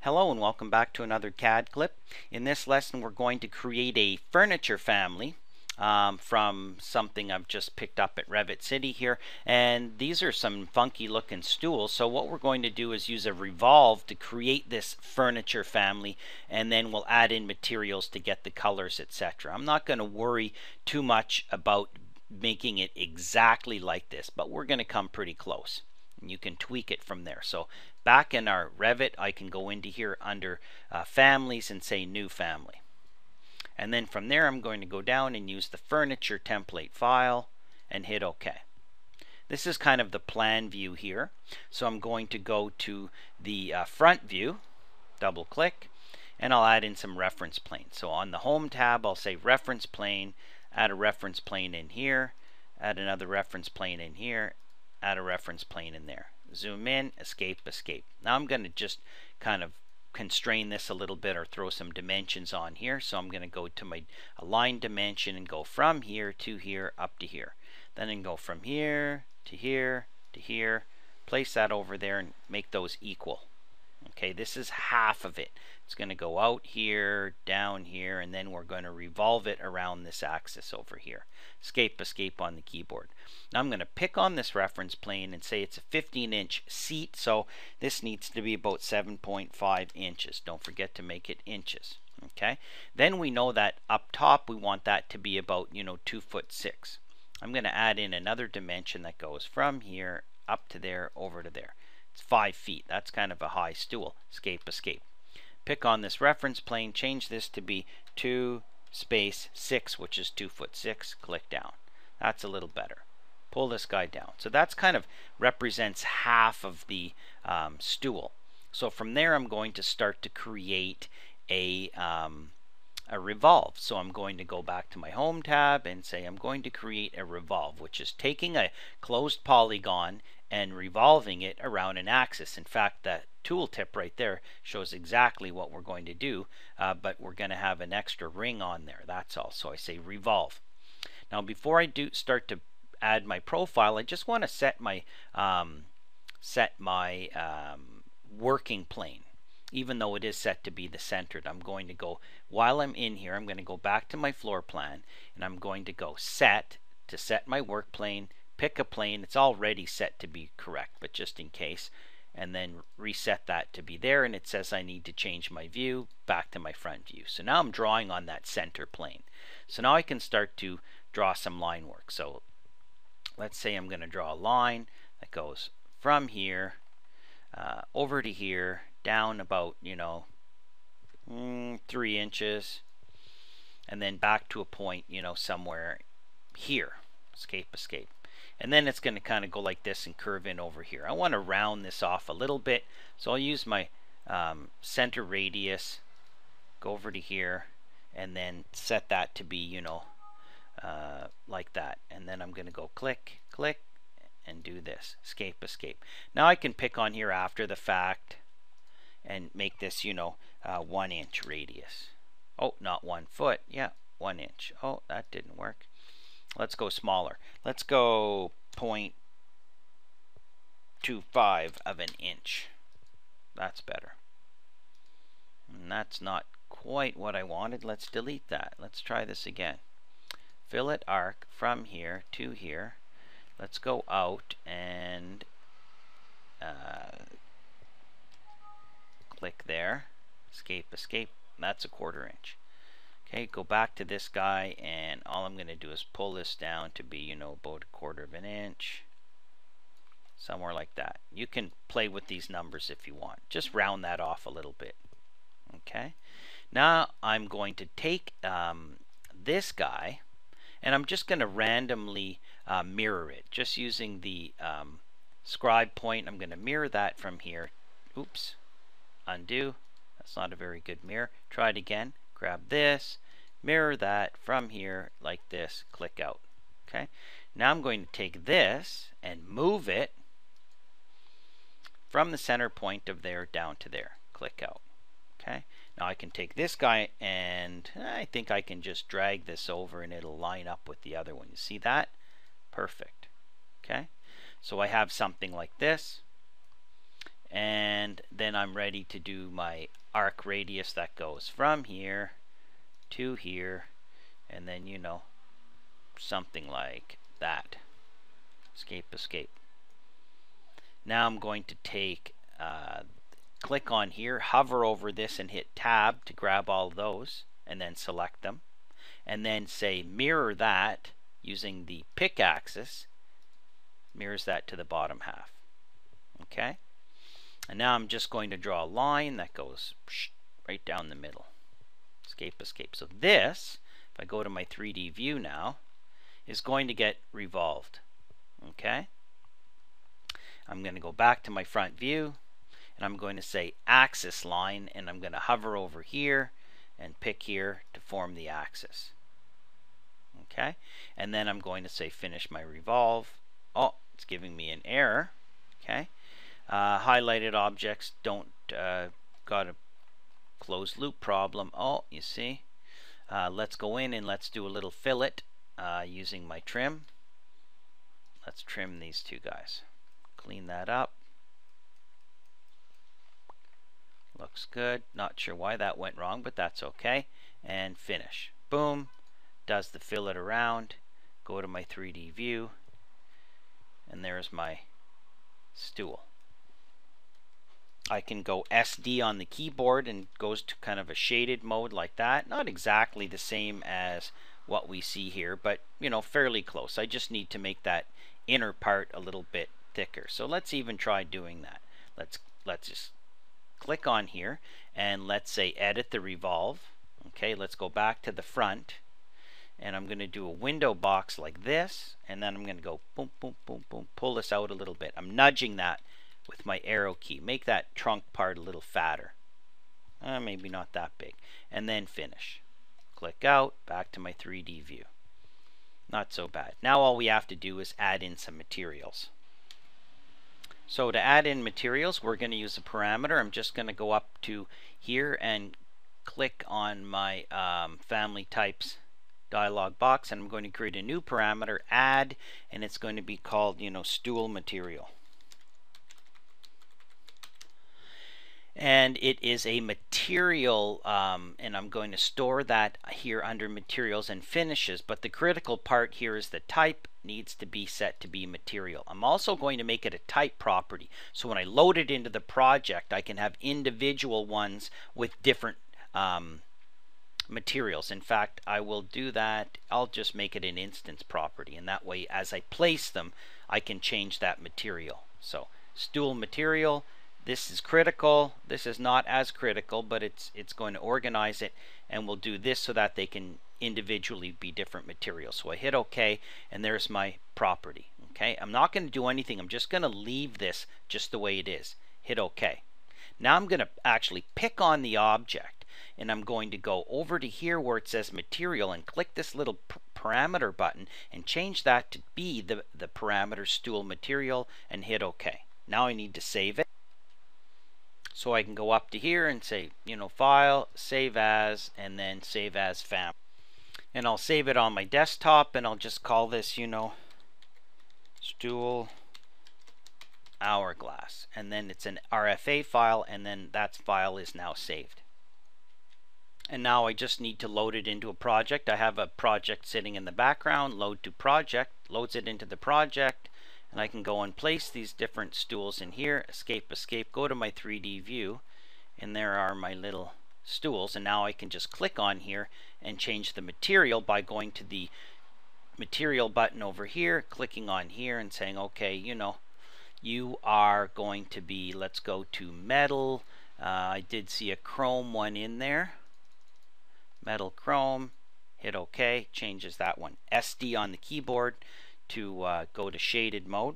Hello and welcome back to another CAD clip. In this lesson we're going to create a furniture family from something I've just picked up at Revit City here, and these are some funky looking stools. So what we're going to do is use a revolve to create this furniture family, and then we'll add in materials to get the colors, etc. I'm not going to worry too much about making it exactly like this, but we're going to come pretty close. You can tweak it from there. So back in our Revit, I can go into here under families and say new family. And then from there I'm going to go down and use the furniture template file and hit OK. This is kind of the plan view here. So I'm going to go to the front view, double click, and I'll add in some reference planes. So on the home tab I'll say reference plane, add a reference plane in here, add another reference plane in here, add a reference plane in there. Zoom in, escape, escape. Now I'm going to just kind of constrain this a little bit or throw some dimensions on here. So I'm going to go to my align dimension and go from here to here up to here. Then I can go from here to here to here, place that over there and make those equal. Okay, this is half of it. It's going to go out here, down here, and then we're going to revolve it around this axis over here. Escape, escape on the keyboard. Now I'm going to pick on this reference plane and say it's a 15-inch seat, so this needs to be about 7.5 inches. Don't forget to make it inches. Okay, then we know that up top we want that to be about 2'6". I'm going to add in another dimension that goes from here up to there, over to there. It's 5 feet. That's kind of a high stool. Escape, escape. Pick on this reference plane, change this to be 2 space 6, which is 2'6". Click down. That's a little better. Pull this guy down. So that's kind of represents half of the stool. So from there I'm going to start to create a revolve. So I'm going to go back to my home tab and say I'm going to create a revolve, which is taking a closed polygon and revolving it around an axis. In fact, that tooltip right there shows exactly what we're going to do, but we're going to have an extra ring on there. That's all. So I say revolve. Now before I start to add my profile, I just want to set my working plane. Even though it is set to be the centered, I'm going to go, while I'm in here, I'm going to go back to my floor plan and I'm going to go set to set my work plane, pick a plane. It's already set to be correct, but just in case, and then reset that to be there, and it says I need to change my view back to my front view. So now I'm drawing on that center plane. So now I can start to draw some line work. So let's say I'm going to draw a line that goes from here over to here, down about 3 inches, and then back to a point somewhere here. Escape, escape. And then it's going to kind of go like this and curve in over here. I want to round this off a little bit, so I'll use my center radius, go over to here, and then set that to be like that. And then I'm going to go click, click, and do this. Escape, escape. Now I can pick on here after the fact and make this 1 inch radius. Oh, not 1 foot. Yeah, 1 inch. Oh, that didn't work. Let's go smaller. Let's go 0.25 of an inch. That's better. And that's not quite what I wanted. Let's delete that. Let's try this again. Fillet arc from here to here. Let's go out and click there. Escape, escape. That's a 1/4 inch. Okay, go back to this guy, and all I'm going to do is pull this down to be, about 1/4 inch. Somewhere like that. You can play with these numbers if you want. Just round that off a little bit. Okay. Now I'm going to take this guy, and I'm just going to randomly mirror it. Just using the scribe point, I'm going to mirror that from here. Oops. Undo. That's not a very good mirror. Try it again. Grab this, mirror that from here like this, click out. Okay. Now I'm going to take this and move it from the center point of there down to there. Click out. Okay. Now I can take this guy and I think I can just drag this over and it'll line up with the other one. You see that? Perfect. Okay. So I have something like this. and then I'm ready to do my arc radius that goes from here to here, and then, you know, something like that. Escape, escape. Now I'm going to take, click on here, hover over this and hit tab to grab all those, and then select them. And then say mirror that using the pick axis, mirrors that to the bottom half. Okay? And now I'm just going to draw a line that goes right down the middle. Escape, escape. So this, if I go to my 3D view now, is going to get revolved. Okay? I'm going to go back to my front view, and I'm going to say axis line, and I'm going to hover over here and pick here to form the axis. Okay? And then I'm going to say finish my revolve. Oh, it's giving me an error. Okay? Highlighted objects don't got a closed loop problem. Oh, you see? Let's go in and let's do a little fillet using my trim. Let's trim these two guys. Clean that up. Looks good. Not sure why that went wrong, but that's okay. And finish. Boom. Does the fillet around. Go to my 3D view. And there's my stool. I can go SD on the keyboard and goes to kind of a shaded mode like that. Not exactly the same as what we see here, but you know, fairly close. I just need to make that inner part a little bit thicker. So let's even try doing that. Let's just click on here and let's say edit the revolve. Okay, let's go back to the front, and I'm going to do a window box like this, and then I'm going to go boom, boom, boom, boom, pull this out a little bit. I'm nudging that with my arrow key. Make that trunk part a little fatter. Maybe not that big. And then finish. Click out, back to my 3D view. Not so bad. Now all we have to do is add in some materials. So to add in materials, we're going to use a parameter. I'm just going to go up to here and click on my family types dialog box, and I'm going to create a new parameter, add, and it's going to be called, you know, stool material. And it is a material, and I'm going to store that here under materials and finishes, but the critical part here is the type needs to be set to be material. I'm also going to make it a type property, so when I load it into the project I can have individual ones with different materials. In fact, I will do that. I'll just make it an instance property, and that way as I place them I can change that material. So stool material, this is critical, this is not as critical, but it's going to organize it, and we'll do this so that they can individually be different materials. So I hit OK, and there's my property. Okay, I'm not going to do anything. I'm just going to leave this just the way it is. Hit OK. Now I'm going to actually pick on the object, and I'm going to go over to here where it says material and click this little parameter button and change that to be the parameter stool material and hit OK. Now I need to save it. So I can go up to here and say, you know, file, save as, and then save as family. And I'll save it on my desktop, and I'll just call this, you know, stool hourglass. And then it's an RFA file, and then that file is now saved. And now I just need to load it into a project. I have a project sitting in the background, load to project, loads it into the project. And I can go and place these different stools in here, escape, escape, go to my 3D view, and there are my little stools. And now I can just click on here and change the material by going to the material button over here, clicking on here and saying, okay, you know, you are going to be, let's go to metal. I did see a chrome one in there. Metal chrome, hit OK, changes that one. SD on the keyboard to go to shaded mode.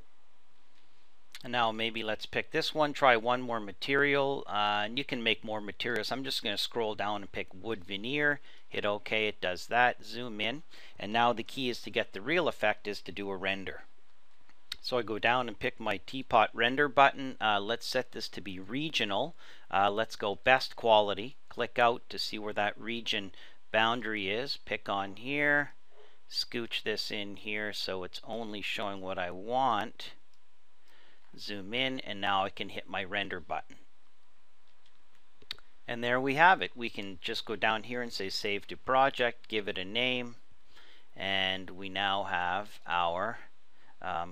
And now maybe let's pick this one, try one more material, and you can make more materials. I'm just going to scroll down and pick wood veneer, hit OK, it does that, zoom in, and now the key is to get the real effect is to do a render. So I go down and pick my teapot render button. Let's set this to be regional. Let's go best quality, click out to see where that region boundary is, pick on here, scooch this in here so it's only showing what I want. zoom in, and now I can hit my render button. And there we have it. We can just go down here and say save to project, give it a name, and we now have our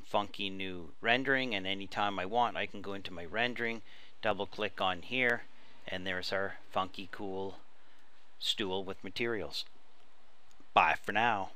funky new rendering. And anytime I want, I can go into my rendering, double click on here, and there's our funky cool stool with materials. Bye for now.